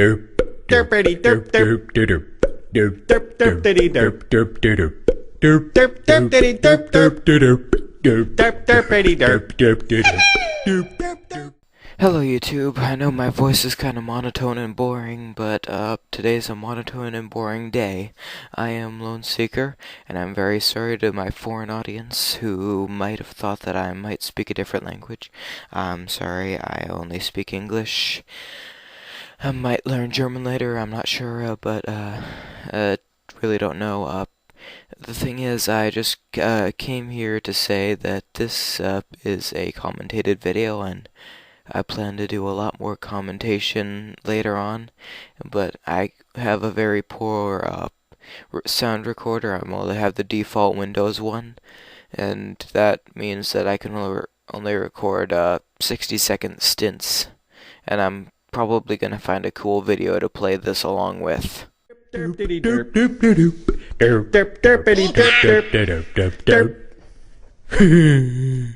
Derpity derp derp derp derp derpity derp derp derp derp derpity derp derp derp derp derpity derp derp derp. Hello YouTube, I know my voice is kind of monotone and boring, but today's a monotone and boring day. I am Lone Seeker, and I'm very sorry to my foreign audience who might have thought that I might speak a different language. I'm sorry, I only speak English. I might learn German later, I'm not sure, but really don't know. The thing is, I just came here to say that this is a commentated video, and I plan to do a lot more commentation later on, but I have a very poor sound recorder. I only have the default Windows one, and that means that I can only record 60-second stints, and I'm probably going to find a cool video to play this along with. Derpity derp derp derp derp derp derpity derp derp derp derp derp.